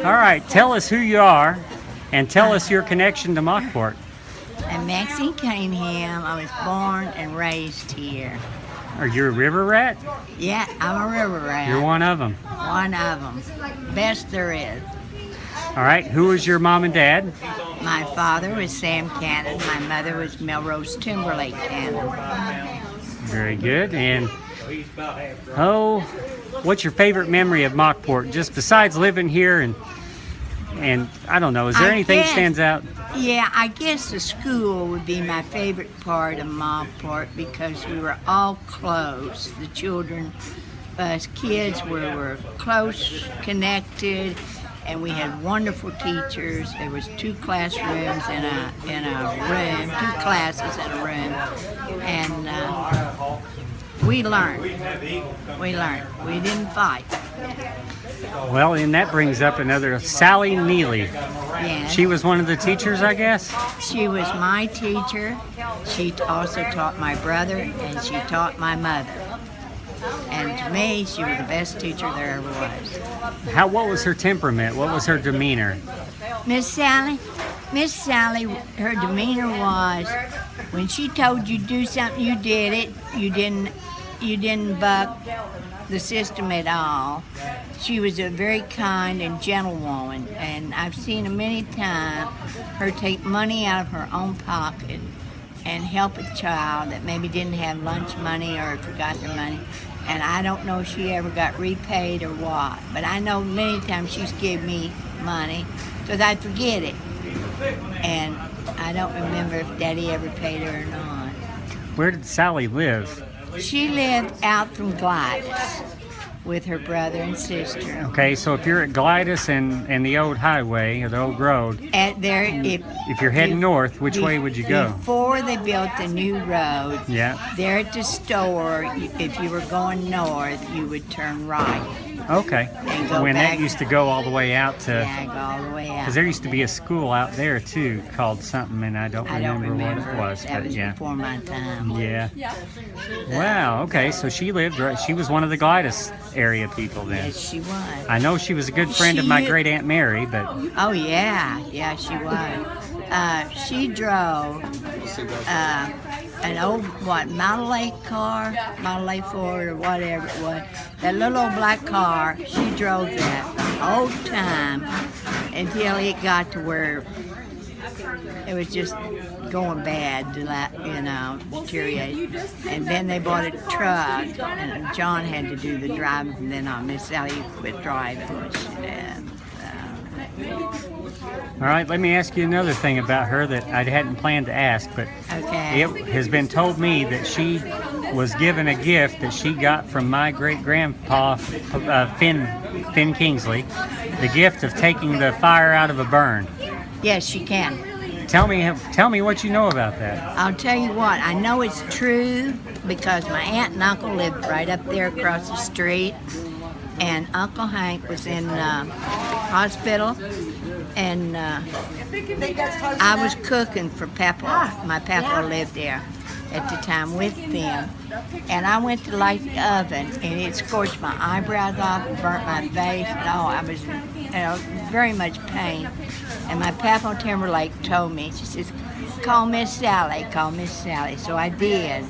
All right, tell us who you are and tell us your connection to Mauckport. I'm Maxine Cunningham. I was born and raised here. Are you a river rat? Yeah, I'm a river rat. You're one of them. One of them. Best there is. All right, who was your mom and dad? My father was Sam Cannon. My mother was Melrose Timberlake Cannon. Very good. And, what's your favorite memory of Mauckport? Just besides living here and I don't know, is there anything that stands out? Yeah, I guess the school would be my favorite part of Mauckport because we were all close. The children, us kids, were close, connected, and we had wonderful teachers. There was 2 classrooms in a room, 2 classes in a room, and we learned. We didn't fight. Well, and that brings up another Sally Neely. Yes. She was one of the teachers, I guess? She was my teacher. She also taught my brother, and she taught my mother. And to me, she was the best teacher there ever was. What was her temperament? What was her demeanor? Miss Sally, her demeanor was, when she told you to do something, you did it. You didn't buck the system at all. She was a very kind and gentle woman, and I've seen her many times, her take money out of her own pocket and help a child that maybe didn't have lunch money or forgot their money. And I don't know if she ever got repaid or what, but I know many times she's given me money because I forget it. And I don't remember if Daddy ever paid her or not. Where did Sally live? She lived out from Gladys with her brother and sister. Okay, so if you're at Gladys and the old highway, or the old road, if you're heading north, which way would you go? Before they built the new road, yeah, there at the store, if you were going north, you would turn right. Okay. And go when back. That used to go all the way out to... Yeah, go all the way out. Because there used to be a school out there, too, called something, and I don't remember what it was. That was yeah. before my time. Yeah. Wow, okay, so she lived right... She was one of the Gladys area people then. Yes, she was. I know she was a good friend of my great Aunt Mary, but... Oh, yeah. Yeah, she was. She drove an old, Model A car, Model A Ford or whatever it was. That little old black car, she drove that all the time until it got to where it was just going bad, deteriorate. And then they bought a truck, and John had to do the driving, and then Miss Sally quit driving when she did. All right, let me ask you another thing about her that I hadn't planned to ask, but okay. It has been told me that she was given a gift that she got from my great-grandpa, Finn Kingsley, the gift of taking the fire out of a burn. Yes, she can. Tell me what you know about that. I'll tell you what, I know it's true because my aunt and uncle lived right up there across the street, and Uncle Hank was in hospital, and I was cooking for Papa. My Papa lived there at the time with them, and I went to light the oven, and it scorched my eyebrows off and burnt my face, and I was very much pain. And my Papa Timberlake told me, she says, call Miss Sally. So I did.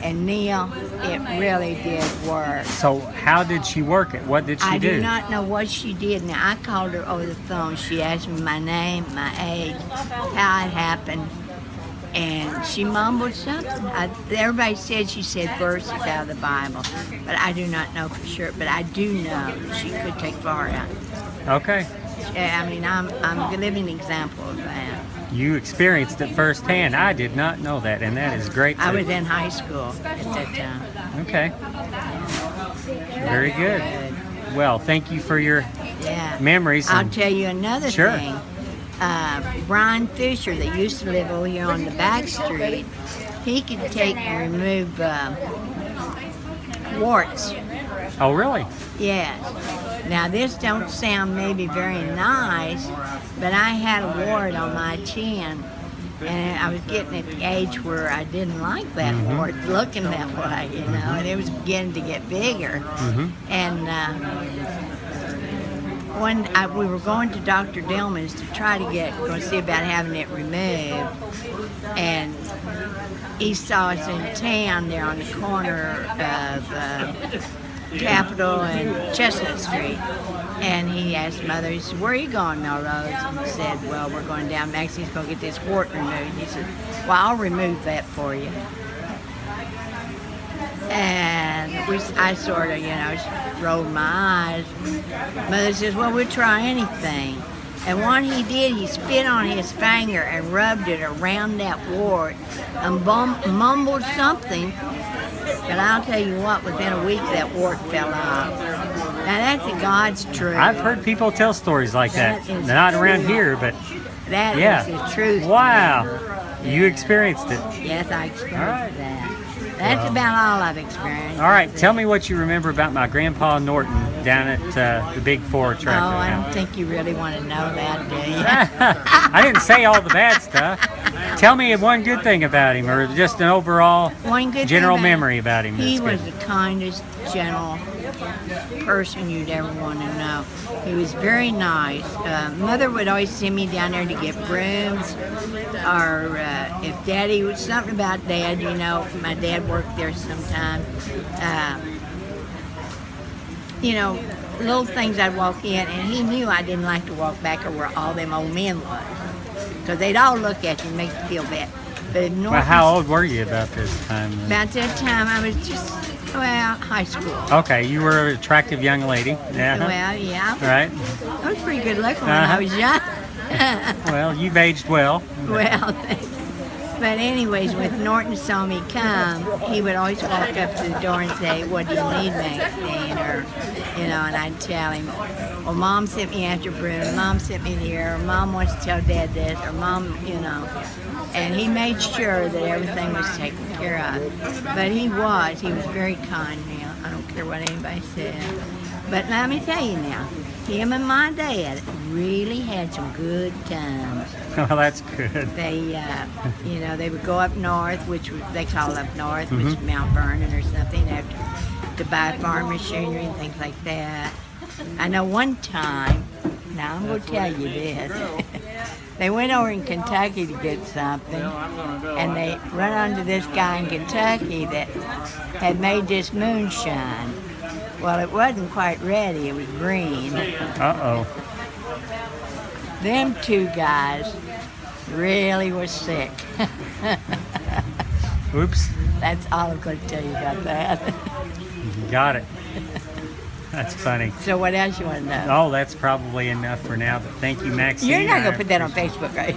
And Neil, it really did work. So how did she work it? What did she do? I do not know what she did. Now, I called her over the phone. She asked me my name, my age, how it happened, and she mumbled something. Everybody said she said verses out of the Bible, but I do not know for sure. But I do know she could take fire out. Okay. I mean, I'm a living example of that. You experienced it firsthand. I did not know that, and that is great. I was in high school at that time. Okay. Very good. Well, thank you for your memories. I'll tell you another Sure. thing. Brian Fisher, that used to live over here on the back street, he could take and remove warts. Oh, really? Yes. Now, this don't sound maybe very nice, but I had a wart on my chin, and I was getting at the age where I didn't like that wart looking that way, and it was beginning to get bigger. And we were going to Dr. Dillman's to try to go see about having it removed, and he saw us in town there on the corner of Capitol and Chestnut Street, and he asked Mother, he said, "Where are you going, Melrose?" And he said, "Well, we're going down. Maxine's going to get this wart removed." He said, "Well, I'll remove that for you." And I sort of, rolled my eyes. Mother says, "Well, we'll try anything." And what he did, he spit on his finger and rubbed it around that wart and mumbled something. But I'll tell you what, within a week that wart fell off. Now that's a God's truth. I've heard people tell stories like that. Not around here, but that yeah. is the truth. Wow. You experienced it. Yes, I experienced that. That's about all I've experienced. All right, tell me what you remember about my Grandpa Norton down at the Big Four tractor. Oh, I don't think you really want to know that, do you? I didn't say all the bad stuff. Tell me one good thing about him, or just an overall general memory about him. He was the kindest, gentle person you'd ever want to know. He was very nice. Mother would always send me down there to get brooms, or if Daddy was something about Dad, my dad worked there sometime. Little things I'd walk in, and he knew I didn't like to walk back or where all them old men was, because they'd all look at you and make you feel bad. But well, how old were you about this time? About that time, I was just, high school. Okay, you were an attractive young lady. Yeah. Well, yeah. Right. I was pretty good looking when I was young. Well, you've aged well. Well, but anyways, when Norton saw me come, he would always walk up to the door and say, "What do you need, Maxine?" Or, and I'd tell him, "Well, Mom sent me after broom, Mom sent me here, or Mom wants to tell Dad this, or Mom, And he made sure that everything was taken care of. But he was very kind now. I don't care what anybody says. But let me tell you now, him and my dad really had some good times. Well, that's good. They, they would go up north, which they call up north, which is Mount Vernon or something, to buy farm machinery and things like that. I know one time, now I'm going to tell you this, they went over in Kentucky to get something, and they run onto this guy in Kentucky that had made this moonshine. Well, it wasn't quite ready, it was green. Uh-oh. Them two guys really was sick. Oops. That's all I'm going to tell you about that. Got it. That's funny. So what else you want to know? Oh, that's probably enough for now, but thank you, Maxine. You're not going to put that on Facebook, right?